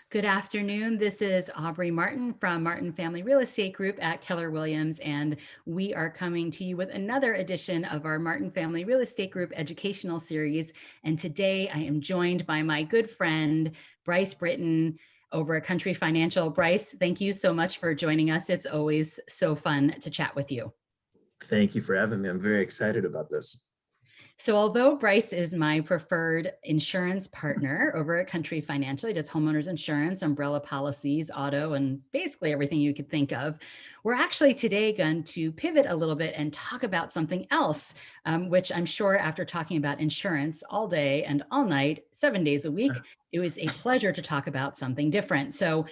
Good afternoon. This is Aubrey Martin from Martin Family Real Estate Group at Keller Williams, and we are coming to you with another edition of our Martin Family Real Estate Group educational series. And today I am joined by my good friend, Bryce Britton over at Country Financial. Bryce, thank you so much for joining us. It's always so fun to chat with you. Thank you for having me. I'm very excited about this. So although Bryce is my preferred insurance partner over at Country Financial, he does homeowners insurance, umbrella policies, auto, and basically everything you could think of. We're actually today going to pivot a little bit and talk about something else, which I'm sure after talking about insurance all day and all night, 7 days a week, it was a pleasure to talk about something different. So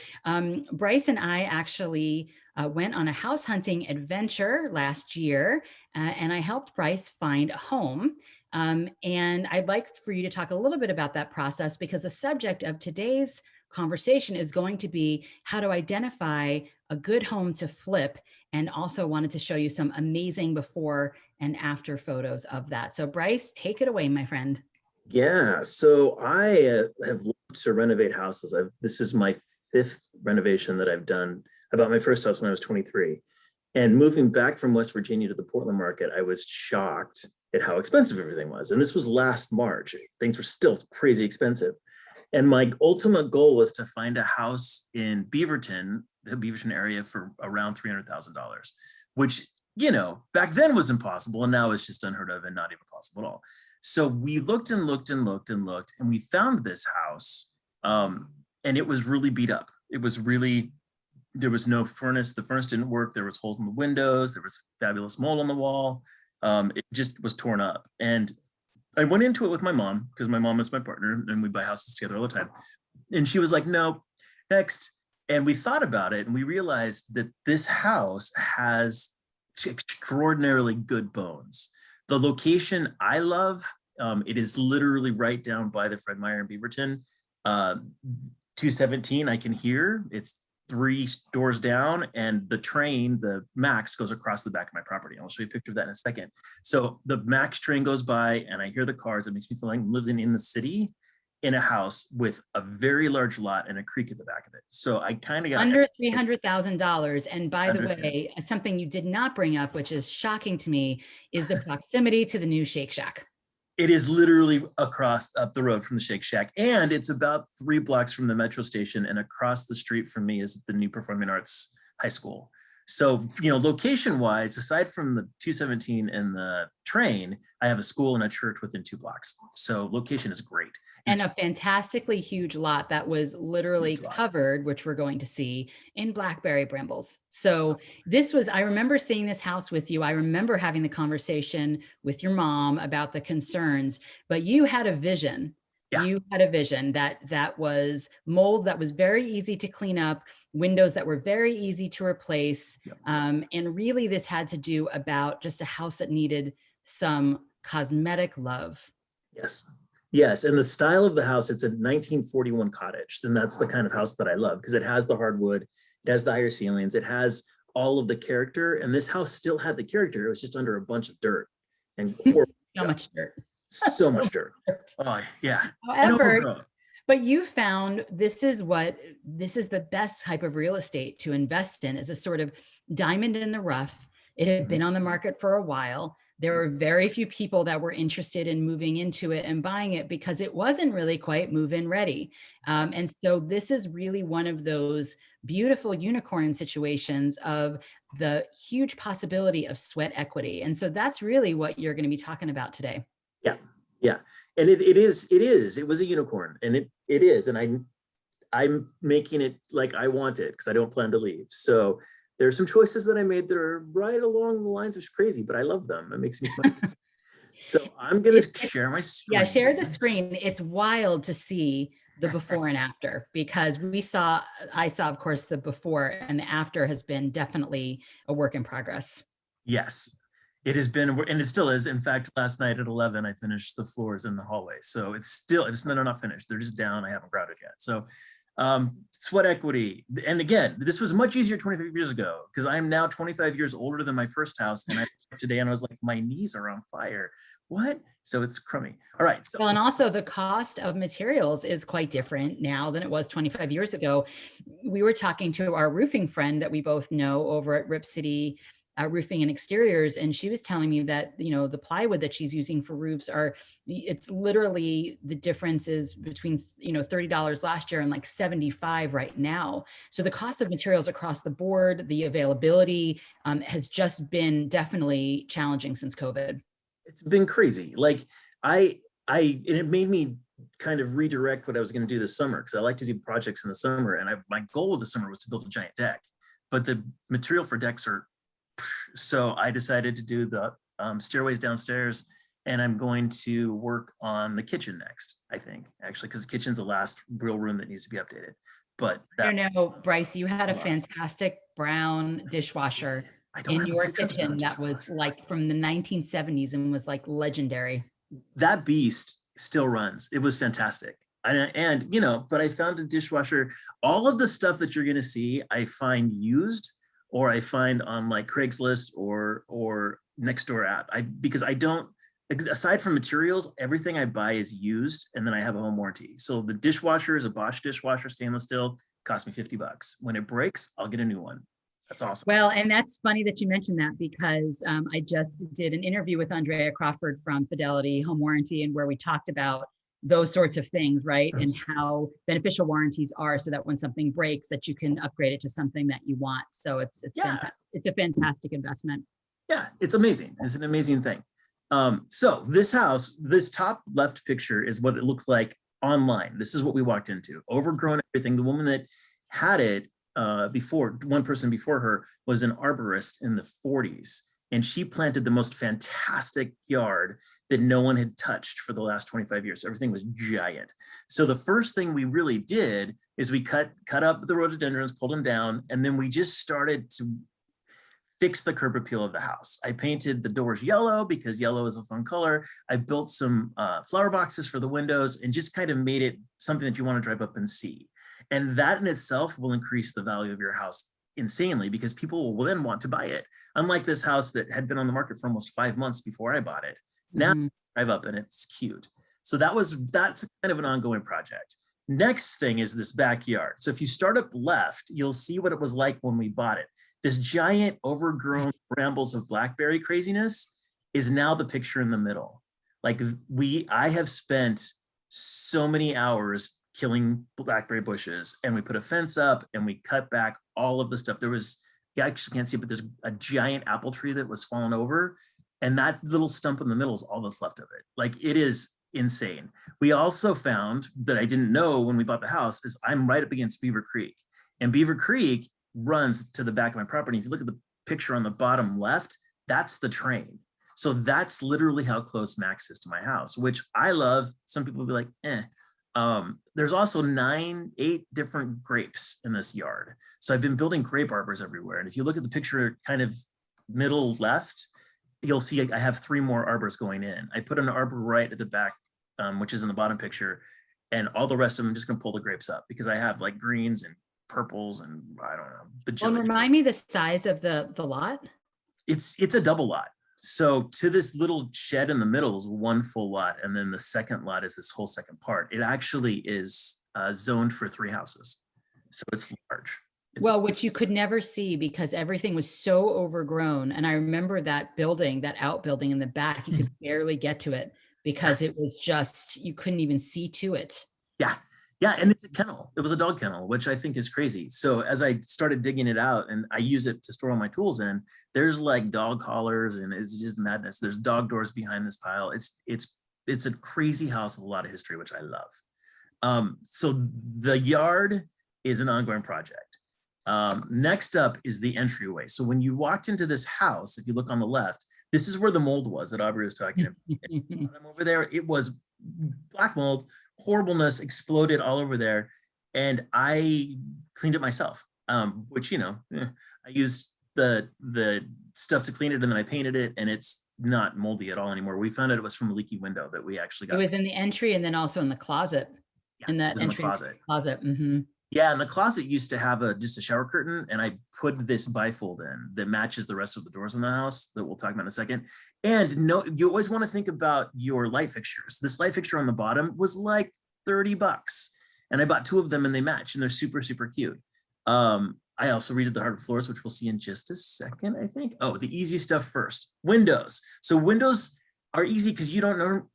Bryce and I actually went on a house hunting adventure last year, and I helped Bryce find a home. And I'd like for you to talk a little bit about that process, because the subject of today's conversation is going to be how to identify a good home to flip, and also wanted to show you some amazing before and after photos of that. So Bryce, take it away, my friend. Yeah, so I have loved to renovate houses. This is my fifth renovation that I've done. I bought my first house when I was 23. And moving back from West Virginia to the Portland market, I was shocked at how expensive everything was. And this was last March. Things were still crazy expensive. And my ultimate goal was to find a house in Beaverton, the Beaverton area, for around $300,000, which, you know, back then was impossible. And now it's just unheard of and not even possible at all. So we looked and looked and looked and looked, and we found this house, and it was really beat up. It was really, there was no furnace. The furnace didn't work. There was holes in the windows. There was fabulous mold on the wall. It just was torn up. And I went into it with my mom, because my mom is my partner and we buy houses together all the time. And she was like, no, next. And we thought about it, and we realized that this house has extraordinarily good bones. The location I love, it is literally right down by the Fred Meyer in Beaverton. 217 I can hear. It's 3 doors down, and the train, the Max, goes across the back of my property. I'll show you a picture of that in a second. So the Max train goes by and I hear the cars. It makes me feel like I'm living in the city in a house with a very large lot and a creek at the back of it. So I kind of got under $300,000. And by the way, something you did not bring up, which is shocking to me, is the proximity to the new Shake Shack. It is literally up the road from the Shake Shack, and it's about 3 blocks from the metro station, and across the street from me is the new Performing Arts High School. So, you know, location wise, aside from the 217 and the train, I have a school and a church within 2 blocks. So location is great. And a fantastically huge lot that was literally covered, which we're going to see, in blackberry brambles. So this was, I remember seeing this house with you. I remember having the conversation with your mom about the concerns, but you had a vision. Yeah. You had a vision that was mold that was very easy to clean up, windows that were very easy to replace. Yep. And really this had to do about just a house that needed some cosmetic love. Yes. Yes. And the style of the house, it's a 1941 cottage. And that's the kind of house that I love, because it has the hardwood, it has the higher ceilings, it has all of the character. And this house still had the character. It was just under a bunch of dirt and so much dirt. So much dirt. Oh, yeah. However, but you found this is the best type of real estate to invest in, as a sort of diamond in the rough. It had been on the market for a while. There were very few people that were interested in moving into it and buying it because it wasn't really quite move-in ready. And so this is really one of those beautiful unicorn situations of the huge possibility of sweat equity. And so that's really what you're going to be talking about today. Yeah. Yeah. And it was a unicorn, and it is. And I'm making it like I want it, because I don't plan to leave. So there's some choices that I made that are right along the lines of crazy, but I love them. It makes me smile. So I'm going to share my screen. Yeah, share the screen. It's wild to see the before and after, because I saw, of course, the before, and the after has been definitely a work in progress. Yes. It has been, and it still is. In fact, last night at 11, I finished the floors in the hallway. So it's not finished. They're just down. I haven't grouted yet. So Sweat equity. And again, this was much easier 25 years ago because I'm now 25 years older than my first house. And I today and I was like, my knees are on fire. What? So it's crummy. All right. So Well, and also the cost of materials is quite different now than it was 25 years ago. We were talking to our roofing friend that we both know over at Rip City Roofing and Exteriors, and she was telling me that, you know, the plywood that she's using for roofs it's literally the difference is between, you know, $30 last year and like 75 right now. So the cost of materials across the board, the availability has just been definitely challenging since COVID. it's been crazy. Like and it made me kind of redirect what I was going to do this summer because I like to do projects in the summer. And my goal of the summer was to build a giant deck, but the material for decks are, so I decided to do the stairways downstairs, and I'm going to work on the kitchen next, I think, actually, because the kitchen's the last real room that needs to be updated. But I don't know, Bryce, you had a fantastic brown dishwasher in your kitchen that was like from the 1970s and was like legendary. That beast still runs. It was fantastic. And you know, but I found a dishwasher. All of the stuff that you're going to see, I find used, or I find on like Craigslist or Nextdoor app. Because I don't, aside from materials, everything I buy is used, and then I have a home warranty. So the dishwasher is a Bosch dishwasher, stainless steel, cost me $50. When it breaks, I'll get a new one. That's awesome. Well, and that's funny that you mentioned that because I just did an interview with Andrea Crawford from Fidelity Home Warranty, and where we talked about those sorts of things, right? And how beneficial warranties are, so that when something breaks, that you can upgrade it to something that you want. So it's a fantastic investment. Yeah, it's amazing. It's an amazing thing. So this house, this top left picture is what it looked like online. This is what we walked into. Overgrown everything. The woman that had it before, one person before her, was an arborist in the 40s. And she planted the most fantastic yard that no one had touched for the last 25 years. Everything was giant. So the first thing we really did is we cut up the rhododendrons, pulled them down, and then we just started to fix the curb appeal of the house. I painted the doors yellow because yellow is a fun color. I built some flower boxes for the windows and just kind of made it something that you want to drive up and see. And that in itself will increase the value of your house insanely, because people will then want to buy it. Unlike this house that had been on the market for almost 5 months before I bought it. Now drive up and it's cute. So that's kind of an ongoing project. Next thing is this backyard. So if you start up left, you'll see what it was like when we bought it. This giant overgrown brambles of blackberry craziness is now the picture in the middle. Like I have spent so many hours killing blackberry bushes, and we put a fence up and we cut back all of the stuff. You actually can't see, but there's a giant apple tree that was fallen over, and that little stump in the middle is all that's left of it. Like, it is insane. We also found that I didn't know when we bought the house is I'm right up against Beaver Creek, and Beaver Creek runs to the back of my property. If you look at the picture on the bottom left, that's the train. So that's literally how close Max is to my house, which I love. Some people will be like, eh. There's also 8 different grapes in this yard. So I've been building grape arbors everywhere. And if you look at the picture kind of middle left, you'll see I have 3 more arbors going in. I put an arbor right at the back, which is in the bottom picture, and all the rest of them, I'm just gonna pull the grapes up because I have like greens and purples and I don't know. Well, remind me the size of the lot. It's a double lot. So to this little shed in the middle is 1 full lot. And then the second lot is this whole second part. It actually is zoned for 3 houses. So it's large. Well, which you could never see because everything was so overgrown. And I remember that building, that outbuilding in the back, you could barely get to it because it was just, you couldn't even see to it. Yeah. Yeah, and it's a kennel. It was a dog kennel, which I think is crazy. So as I started digging it out, and I use it to store all my tools in, there's like dog collars, and it's just madness. There's dog doors behind this pile. It's a crazy house with a lot of history, which I love. So the yard is an ongoing project. Next up is the entryway. So when you walked into this house, if you look on the left, this is where the mold was that Aubrey was talking about. Over there, it was black mold. Horribleness exploded all over there, and I cleaned it myself, which, I used the stuff to clean it, and then I painted it, and it's not moldy at all anymore. We found out it was from a leaky window that we actually got. It was in the entry and then also in the closet. Yeah, in that entry closet. Mm-hmm. Yeah, and the closet used to have just a shower curtain, and I put this bifold in that matches the rest of the doors in the house that we'll talk about in a second. And no, you always want to think about your light fixtures. This light fixture on the bottom was like $30, and I bought two of them, and they match, and they're super, super cute. I also redid the hardwood floors, which we'll see in just a second, I think. Oh, the easy stuff first. Windows. So windows are easy because you don't know.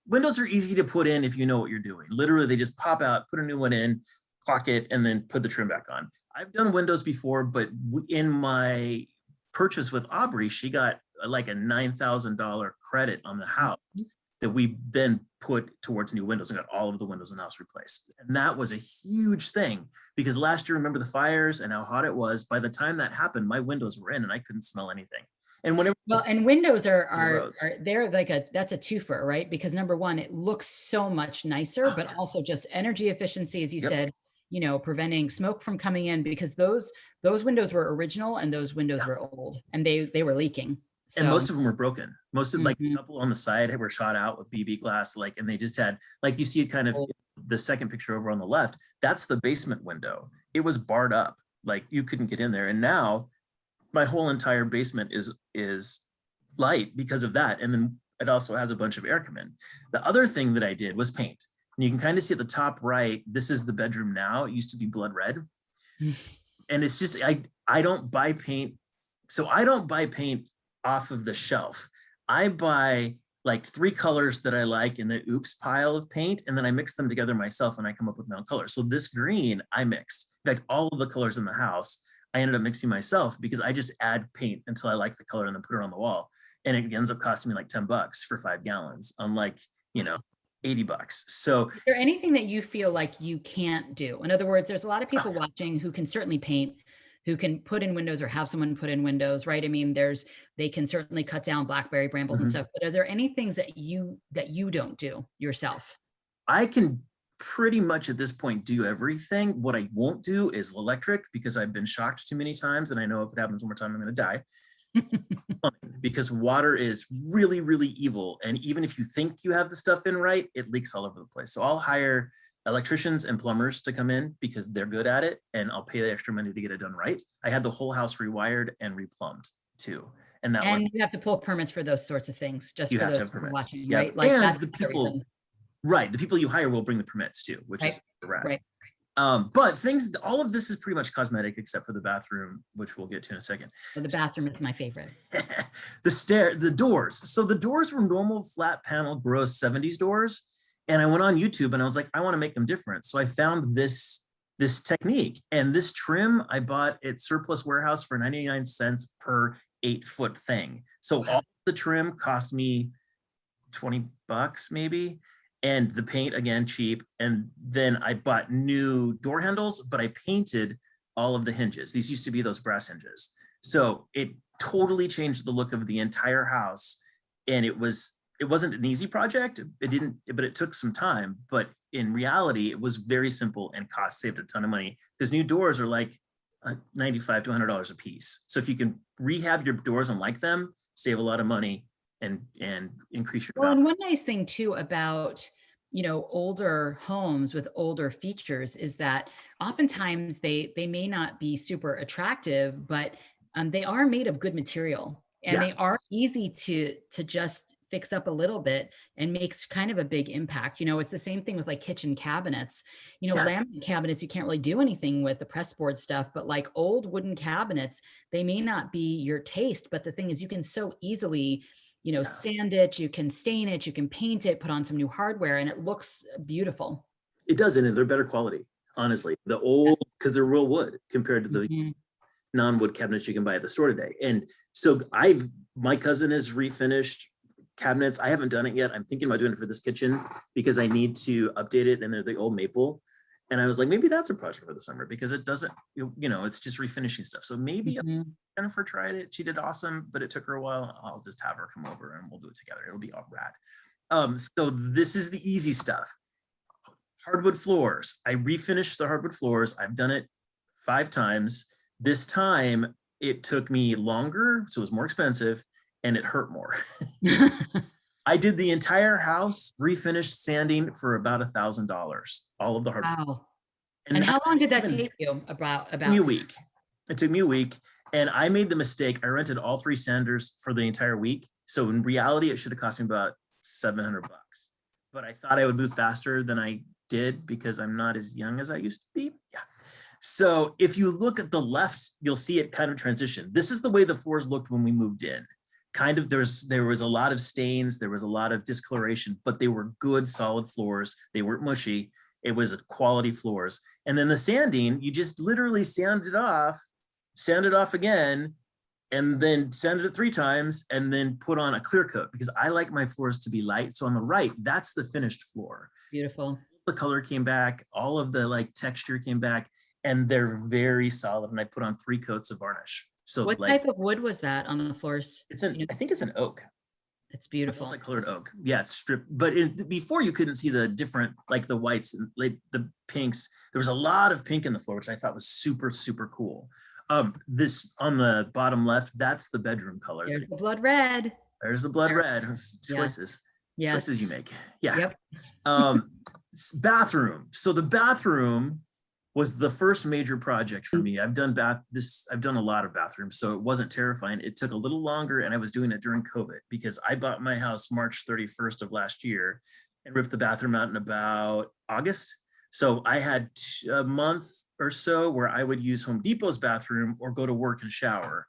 Windows are easy to put in if you know what you're doing. Literally, they just pop out, put a new one in, clock it, and then put the trim back on. I've done windows before, but in my purchase with Aubrey, she got like a $9,000 credit on the house that we then put towards new windows and got all of the windows in the house replaced. And that was a huge thing because last year, remember the fires and how hot it was. By the time that happened, my windows were in and I couldn't smell anything. And whenever and windows are they're like that's a twofer, right? Because number one, it looks so much nicer, but also just energy efficiency, as you said, preventing smoke from coming in, because those windows were original and those windows were old and they were leaking. So. And most of them were broken. Most of like a couple on the side were shot out with BB glass, and they just had, like you see it kind of the second picture over on the left, that's the basement window. It was barred up, like you couldn't get in there. And now my whole entire basement is light because of that. And then it also has a bunch of air come in. The other thing that I did was paint. And you can kind of see at the top right, this is the bedroom now. It used to be blood red. And it's just, I don't buy paint. So I don't buy paint off of the shelf. I buy like 3 colors that I like in the oops pile of paint, and then I mix them together myself and I come up with my own color. So this green I mixed. In fact, all of the colors in the house, I ended up mixing myself because I just add paint until I like the color and then put it on the wall. And it ends up costing me like $10 for 5 gallons, unlike, $80. So is there anything that you feel like you can't do? In other words, there's a lot of people watching who can certainly paint, who can put in windows or have someone put in windows, right? I mean, they can certainly cut down blackberry brambles and stuff, but are there any things that you don't do yourself? I can pretty much at this point do everything. What I won't do is electric because I've been shocked too many times. And I know if it happens one more time, I'm going to die. Because water is really, really evil. And even if you think you have the stuff in right, it leaks all over the place. So I'll hire electricians and plumbers to come in because they're good at it, and I'll pay the extra money to get it done right. I had the whole house rewired and replumbed too. And you have to pull permits for those sorts of things, just you for have those to have permits. Watching, yeah. Right? Like and the people you hire will bring the permits too, which is rad. Right. But all of this is pretty much cosmetic except for the bathroom, which we'll get to in a second. So the bathroom is my favorite. The doors. So the doors were normal flat panel, gross 70s doors. And I went on YouTube and I was like, I want to make them different. So I found this technique, and this trim I bought at Surplus Warehouse for 99 cents per 8-foot thing. So all the trim cost me $20 maybe. And the paint, again, cheap. And then I bought new door handles, but I painted all of the hinges. These used to be those brass hinges. So it totally changed the look of the entire house. And it wasn't an easy project. But it took some time. But in reality, it was very simple and saved a ton of money because new doors are like $95 to $100 a piece. So if you can rehab your doors and like them, save a lot of money and increase your value. And one nice thing too about older homes with older features is that oftentimes they may not be super attractive, but they are made of good material, and they are easy to just fix up a little bit and makes kind of a big impact. It's the same thing with like kitchen cabinets. Laminate cabinets you can't really do anything with, the press board stuff, but like old wooden cabinets, they may not be your taste, but the thing is you can so easily sand it, you can stain it, you can paint it, put on some new hardware, and it looks beautiful. It does, and they're better quality, honestly. The old, because they're real wood compared to the non-wood cabinets you can buy at the store today. And so my cousin has refinished cabinets. I haven't done it yet. I'm thinking about doing it for this kitchen because I need to update it, and they're the old maple. And I was like, maybe that's a project for the summer because it doesn't, it's just refinishing stuff. So maybe Jennifer tried it. She did awesome, but it took her a while. I'll just have her come over and we'll do it together. It'll be all rad. So this is the easy stuff. Hardwood floors. I refinished the hardwood floors. I've done it 5 times. This time it took me longer, so it was more expensive, and it hurt more. I did the entire house, refinished sanding for about $1,000, all of the hardwood. Wow. And how long did that even take you? About took me a week. It took me a week. And I made the mistake. I rented all 3 sanders for the entire week. So in reality, it should have cost me about $700. But I thought I would move faster than I did because I'm not as young as I used to be. Yeah. So if you look at the left, you'll see it kind of transition. This is the way the floors looked when we moved in. Kind of there was a lot of stains, there was a lot of discoloration, but they were good solid floors. They weren't mushy. It was quality floors. And then the sanding, you just literally sand it off again, and then sand it 3 times and then put on a clear coat because I like my floors to be light. So on the right, that's the finished floor. Beautiful. The color came back, all of the like texture came back, and they're very solid. And I put on 3 coats of varnish. So What like, type of wood was that on the floors? I think it's an oak. It's beautiful. Multicolored oak. Yeah, it's stripped. But before you couldn't see the different, like the whites and like the pinks. There was a lot of pink in the floor, which I thought was super, super cool. This on the bottom left, that's the bedroom color. There's the blood red. There's the blood red. Choices. Yeah. Choices you make. Yeah. Yep. Bathroom. So the bathroom was the first major project for me. I've done a lot of bathrooms, so it wasn't terrifying. It took a little longer, and I was doing it during COVID because I bought my house March 31st of last year and ripped the bathroom out in about August. So I had a month or so where I would use Home Depot's bathroom or go to work and shower.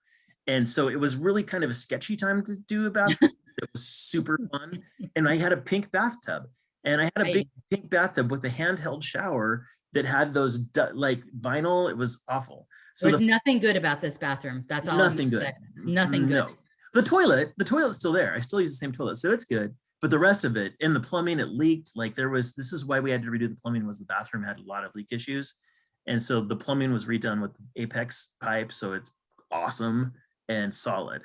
And so it was really kind of a sketchy time to do a bathroom. It was super fun. And I had a pink bathtub, and I had a big pink bathtub with a handheld shower that had those like vinyl. It was awful. So there's nothing good about this bathroom. That's all. Nothing good. Nothing good. No. The toilet's still there. I still use the same toilet, so it's good. But the rest of it, in the plumbing, it leaked. Like this is why we had to redo the plumbing, was the bathroom had a lot of leak issues. And so the plumbing was redone with Apex pipe. So it's awesome and solid.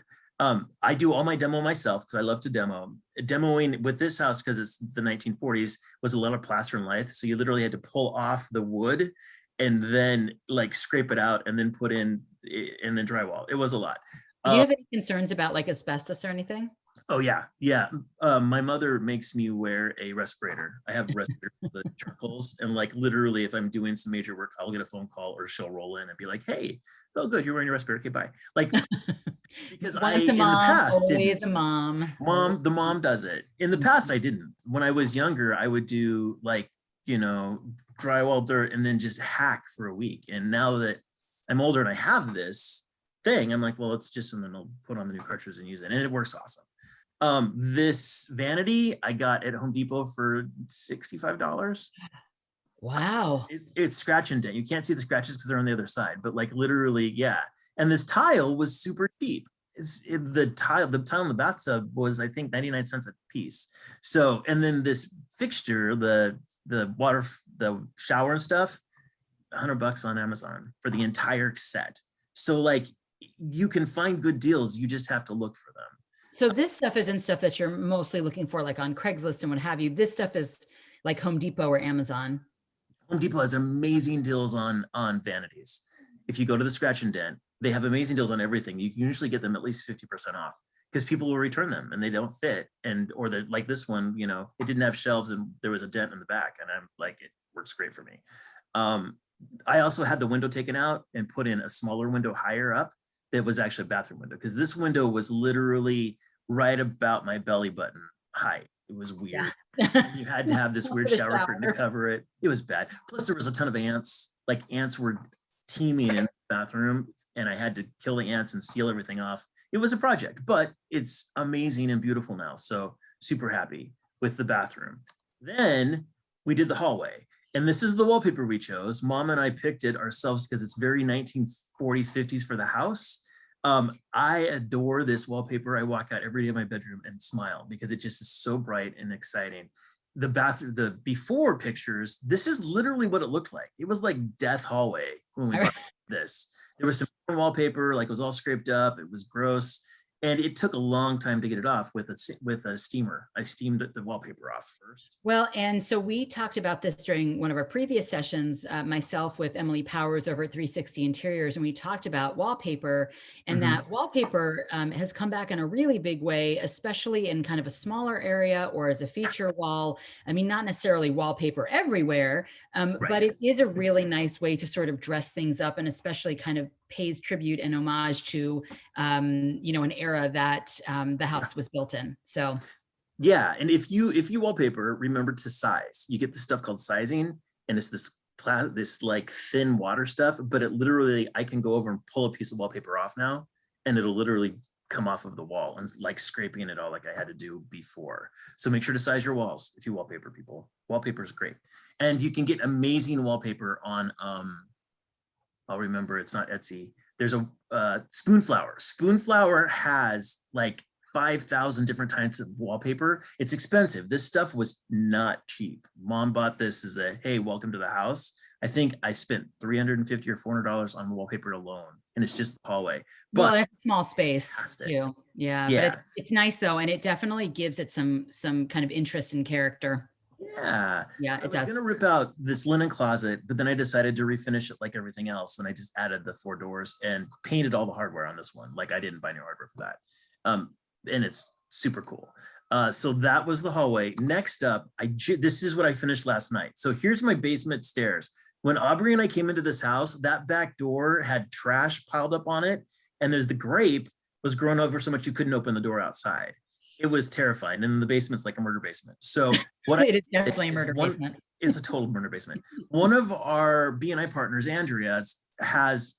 I do all my demo myself because I love to demo. Demoing with this house, because it's the 1940s, was a lot of plaster and lath. So you literally had to pull off the wood and then like scrape it out and then put in and then drywall. It was a lot. Do you have any concerns about like asbestos or anything? Oh yeah, yeah. My mother makes me wear a respirator. I have a respirator for the charcoals, and like literally, if I'm doing some major work, I'll get a phone call or she'll roll in and be like, "Hey, oh good, you're wearing your respirator. Okay, bye." Like because in the past didn't. The mom does it. In the past, I didn't. When I was younger, I would do like drywall dirt and then just hack for a week. And now that I'm older and I have this thing, I'm like, well, it's just something I'll put on the new cartridge and use it, and it works awesome. This vanity I got at Home Depot for $65. Wow. It's scratch and dent. You can't see the scratches because they're on the other side, but like literally, yeah. And this tile was super cheap. The tile in the bathtub was, I think, 99 cents a piece. So, and then this fixture, the water, the shower and stuff, $100 on Amazon for the entire set. So like you can find good deals. You just have to look for them. So this stuff isn't stuff that you're mostly looking for, like on Craigslist and what have you. This stuff is like Home Depot or Amazon. Home Depot has amazing deals on vanities. If you go to the scratch and dent, they have amazing deals on everything. You can usually get them at least 50% off because people will return them and they don't fit. Or they're like this one, it didn't have shelves and there was a dent in the back, and I'm like, it works great for me. I also had the window taken out and put in a smaller window higher up that was actually a bathroom window, because this window was literally right about my belly button height. It was weird. Yeah. You had to have this weird shower curtain to cover it. It was bad. Plus there was a ton of ants. Like ants were teeming in the bathroom, and I had to kill the ants and seal everything off. It was a project, but it's amazing and beautiful now. So super happy with the bathroom. Then we did the hallway. And this is the wallpaper we chose. Mom and I picked it ourselves because it's very 1940s, 50s for the house. I adore this wallpaper. I walk out every day in my bedroom and smile because it just is so bright and exciting. The bathroom, the before pictures, this is literally what it looked like. It was like death hallway when we bought this. There was some wallpaper, like it was all scraped up. It was gross. And it took a long time to get it off with a steamer. I steamed the wallpaper off first. Well, and so we talked about this during one of our previous sessions, myself with Emily Powers over at 360 Interiors, and we talked about wallpaper, and that wallpaper has come back in a really big way, especially in kind of a smaller area or as a feature wall. I mean, not necessarily wallpaper everywhere, but it is a really nice way to sort of dress things up, and especially kind of pays tribute and homage to, an era that the house was built in. So. Yeah, and if you wallpaper, remember to size. You get this stuff called sizing, and it's this like thin water stuff, but it literally, I can go over and pull a piece of wallpaper off now, and it'll literally come off of the wall, and like scraping it all like I had to do before. So make sure to size your walls if you wallpaper, people. Wallpaper is great, and you can get amazing wallpaper on. I'll remember, it's not Etsy. There's a Spoonflower. Spoonflower has like 5,000 different types of wallpaper. It's expensive. This stuff was not cheap. Mom bought this as a, hey, welcome to the house. I think I spent $350 or $400 on the wallpaper alone, and it's just the hallway. But well, it's a small space fantastic. too. Yeah. But it's nice though, and it definitely gives it some kind of interest and character. Yeah, it does. I was gonna rip out this linen closet, but then I decided to refinish it like everything else, and I just added the 4 doors and painted all the hardware on this one. Like I didn't buy new hardware for that. And it's super cool. So that was the hallway. Next up, this is what I finished last night. So here's my basement stairs. When Aubrey and I came into this house, that back door had trash piled up on it, and the grape was grown over so much you couldn't open the door outside. It was terrifying. And the basement's like a murder basement. So what it is definitely a murder basement. It's a total murder basement. One of our BNI partners, Andrea,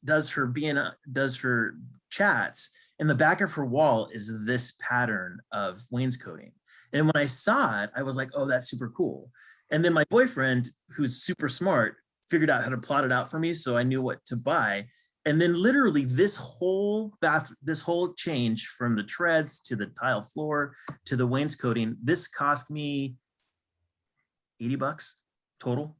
does her chats. In the back of her wall is this pattern of wainscoting. And when I saw it, I was like, oh, that's super cool. And then my boyfriend, who's super smart, figured out how to plot it out for me, so I knew what to buy. And then literally this whole change from the treads to the tile floor to the wainscoting, this cost me $80 total.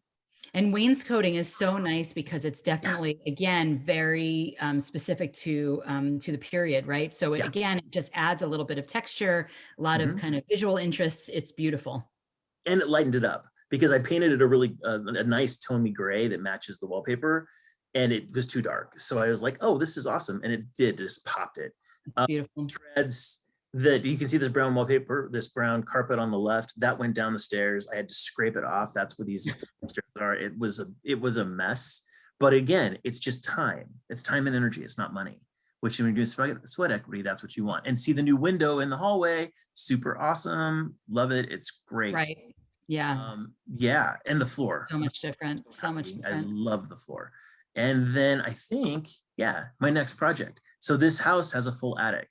And wainscoting is so nice because it's definitely, again, very specific to the period, right? So again, it just adds a little bit of texture, a lot of kind of visual interest. It's beautiful. And it lightened it up because I painted it a really a nice toned gray that matches the wallpaper, and it was too dark. So I was like, oh, this is awesome. And it just popped it. It's beautiful. Treads that you can see, this brown wallpaper, this brown carpet on the left, that went down the stairs. I had to scrape it off. That's where these stairs are. It was a mess. But again, it's just time. It's time and energy. It's not money, which when you do sweat equity, that's what you want. And see the new window in the hallway, super awesome. Love it. It's great. Right. Yeah. Yeah. And the floor. So much different. So much different. I love the floor. And then I think, my next project. So this house has a full attic.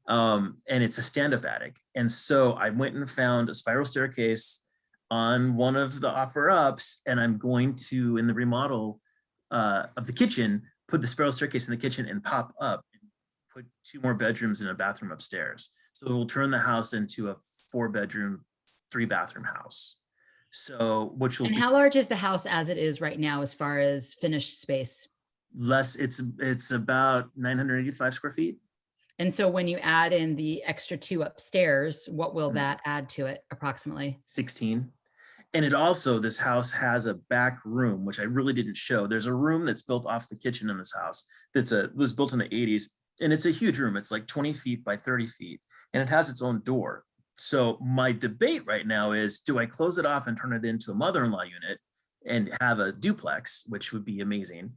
And it's a stand-up attic. And so I went and found a spiral staircase on one of the offer-ups, and I'm going to, in the remodel of the kitchen, put the spiral staircase in the kitchen and pop up and put 2 more bedrooms and a bathroom upstairs. So it will turn the house into a 4-bedroom, 3-bathroom house. So, and how large is the house as it is right now, as far as finished space? Less, it's about 985 square feet. And so when you add in the extra 2 upstairs, what will that add to it approximately? 16. And it also, this house has a back room, which I really didn't show. There's a room that's built off the kitchen in this house was built in the 80s. And it's a huge room. It's like 20 feet by 30 feet. And it has its own door. So my debate right now is, do I close it off and turn it into a mother-in-law unit and have a duplex, which would be amazing?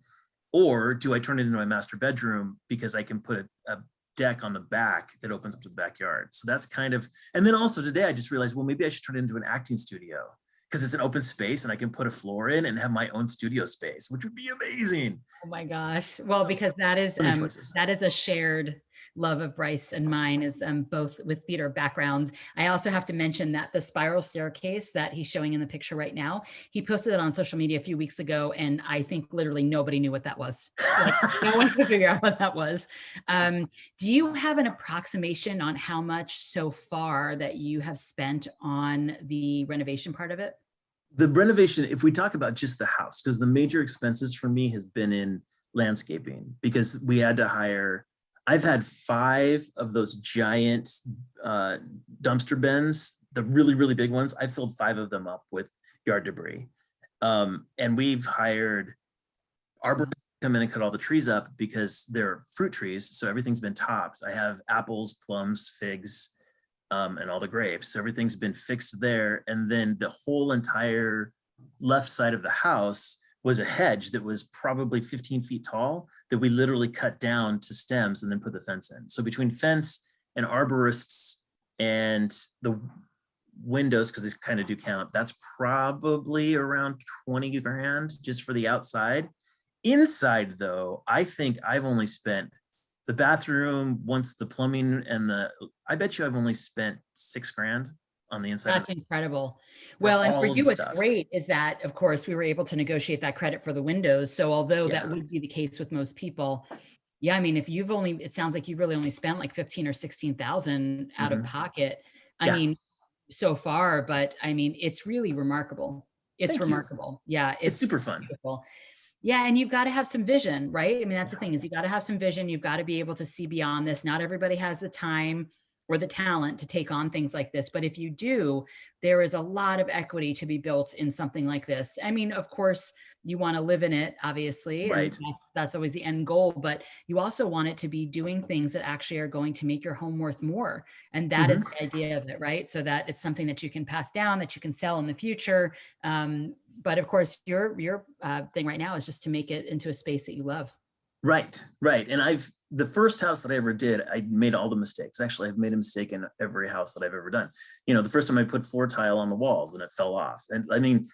Or do I turn it into my master bedroom because I can put a deck on the back that opens up to the backyard? So that's kind of, and then also today I just realized, well, maybe I should turn it into an acting studio because it's an open space and I can put a floor in and have my own studio space, which would be amazing. Oh my gosh. Well, because that is a shared love of Bryce and mine, is both with theater backgrounds. I also have to mention that the spiral staircase that he's showing in the picture right now, he posted it on social media a few weeks ago, and I think literally nobody knew what that was. Like, no one could figure out what that was. Do you have an approximation on how much so far that you have spent on the renovation part of it? The renovation, if we talk about just the house, because the major expenses for me has been in landscaping, because we had to hire I've had 5 of those giant dumpster bins, the really, really big ones. I filled 5 of them up with yard debris. And we've hired arborists to come in and cut all the trees up because they're fruit trees. So everything's been topped. I have apples, plums, figs, and all the grapes. So everything's been fixed there. And then the whole entire left side of the house was a hedge that was probably 15 feet tall that we literally cut down to stems and then put the fence in. So between fence and arborists and the windows, because they kind of do count, that's probably around 20 grand just for the outside. Inside though, I think I've only spent the bathroom, once the plumbing and I bet you I've only spent 6 grand on the inside. That's incredible. Well, and for you, what's great is that, of course, we were able to negotiate that credit for the windows. So although that would be the case with most people, yeah, I mean, if you've only, it sounds like you've really only spent like 15 or 16,000 out of pocket. I mean, so far, but I mean, it's really remarkable. It's remarkable. Yeah. It's super fun. Beautiful. Yeah. And you've got to have some vision, right? I mean, that's the thing, is you got to have some vision. You've got to be able to see beyond this. Not everybody has the time or the talent to take on things like this. But if you do, there is a lot of equity to be built in something like this. I mean, of course, you want to live in it, obviously, right? And that's always the end goal, but you also want it to be doing things that actually are going to make your home worth more. And that is the idea of it, right? So that it's something that you can pass down, that you can sell in the future. But of course, your thing right now is just to make it into a space that you love. Right, right. And the first house that I ever did, I made all the mistakes. Actually, I've made a mistake in every house that I've ever done. You know, the first time I put floor tile on the walls and it fell off. And I mean,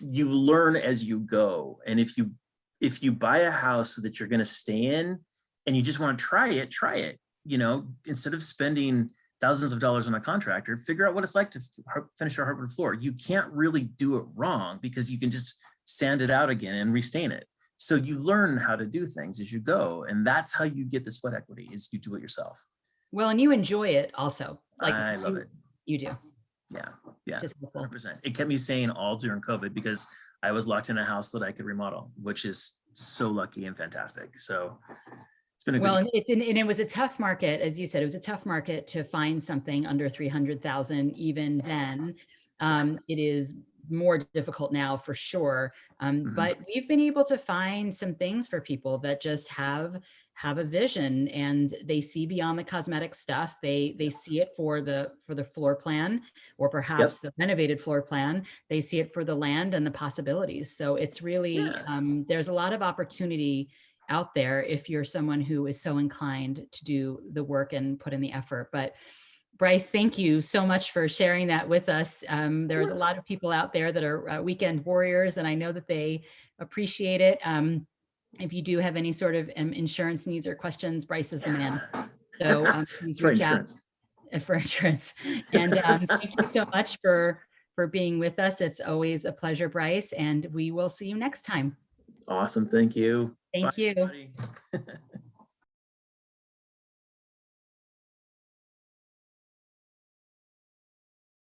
you learn as you go. And if you buy a house that you're going to stay in and you just want to try it, you know, instead of spending thousands of dollars on a contractor, figure out what it's like to finish your hardwood floor. You can't really do it wrong because you can just sand it out again and restain it. So you learn how to do things as you go. And that's how you get the sweat equity, is you do it yourself. Well, and you enjoy it also. Like, I love it. You do. Yeah. 100%. It kept me sane all during COVID because I was locked in a house that I could remodel, which is so lucky and fantastic. So it's been a well, and it was a tough market. As you said, it was a tough market to find something under 300,000 even then. It is more difficult now for sure. But we've been able to find some things for people that just have a vision and they see beyond the cosmetic stuff. They see it for the floor plan, or perhaps the renovated floor plan. They see it for the land and the possibilities. So it's really, there's a lot of opportunity out there if you're someone who is so inclined to do the work and put in the effort. But Bryce, thank you so much for sharing that with us. There's a lot of people out there that are weekend warriors, and I know that they appreciate it. If you do have any sort of insurance needs or questions, Bryce is the man. So please reach out for insurance. And thank you so much for being with us. It's always a pleasure, Bryce, and we will see you next time. Awesome. Thank you. Thank you.